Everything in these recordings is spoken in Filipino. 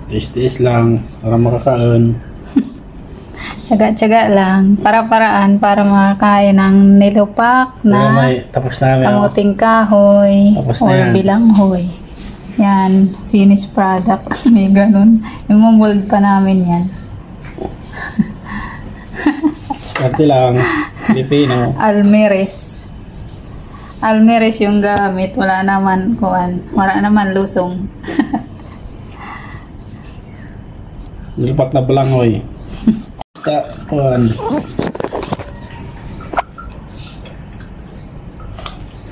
Tiis-tiis lang para makakaon. Tsaga-tsaga lang. Para-paraan para makakain ng nilupak na Tapos na kamuting kahoy tapos na or yan. bilanghoy. Yan, finished product. May ganun. Imumold pa namin yan. Swerte lang. Pilipino. Almeres. Almeres yung gamit. Wala naman kuan. Wala naman lusong. Nilupak na balanghoy. Kuan.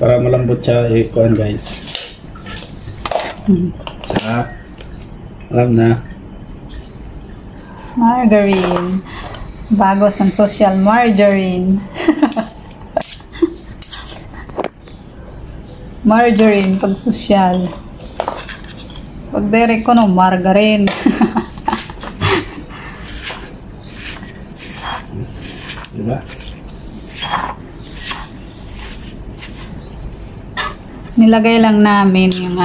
Para malambot siya kuan guys. Sarap. Alam na. Margarine. Bago sa social margarine. Margarine pag social. Pag direct ko no, margarine. Diba? Nilagay lang namin yung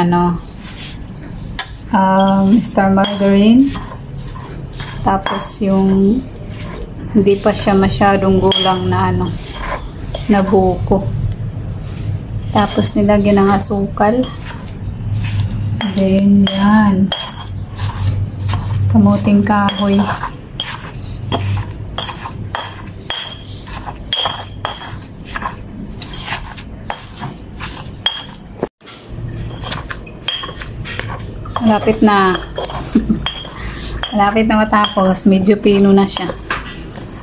Mr. Margarine. Tapos yung hindi pa siya masyadong gulang na na buko. Tapos nilagyan ng asukal. Then yan. Kamuting kahoy. Malapit na. Malapit na matapos. Medyo pino na siya.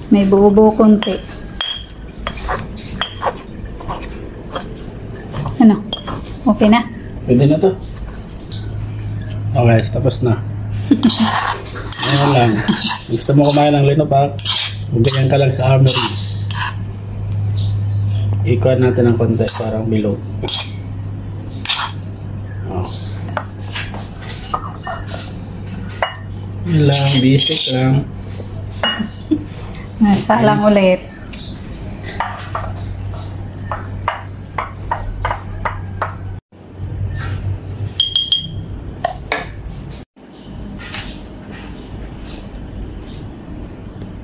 May buo-buo konti. Ano? Okay na? Pwede na to. Okay, tapos na. Ngayon lang. Gusto mo kumain ng linupak, ganyan ka lang sa armories. Ikuan natin ng konti, parang bilog. Oh. Yun lang, basic lang. Nasa lang ulit.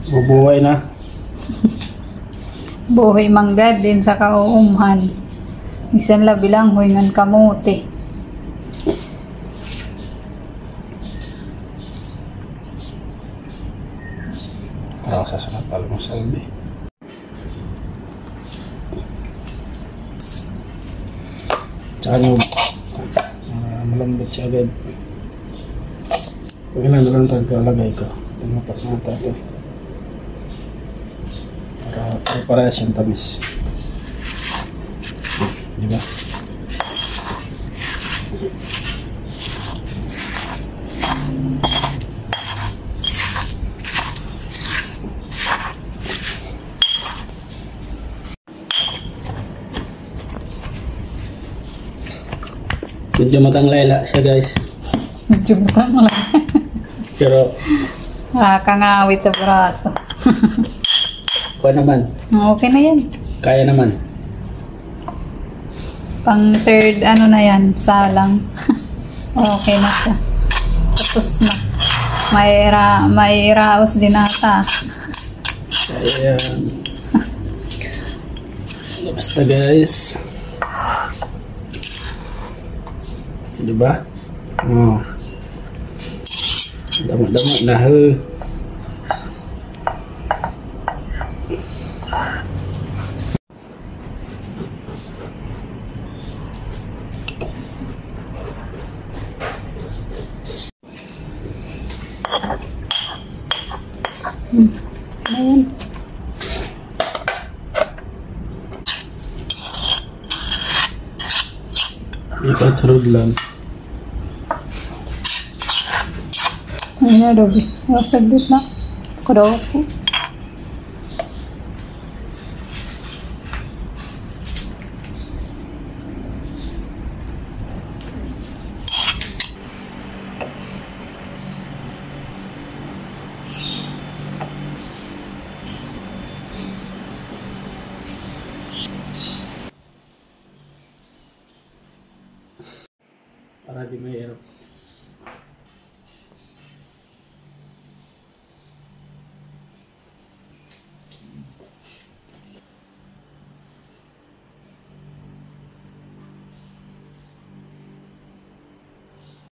Bubuhay na. Buhay manggad din sa kauumhan. Isan labi lang huingan kamote. Para sa sanat pala mo salbi. Tsaka nyo malambot siya agad. Pag ilan na lang tagkalagay ko. Tumapat na ito. Para siyang tamis. Diba? Medyo matanglayla siya guys. Medyo butang lang. Pero Kangawit sa braso. kuha naman. Okay na yan. Kaya naman. Pang third na yan, salang. Okay na siya. Tapos na. May raos din ata. Ayan. Tapos na guys. Diba? Oh. Damo-damo na ho. Ayan. Ikot road lang. Ayan, Robby. Saglit na. Kudaw ako.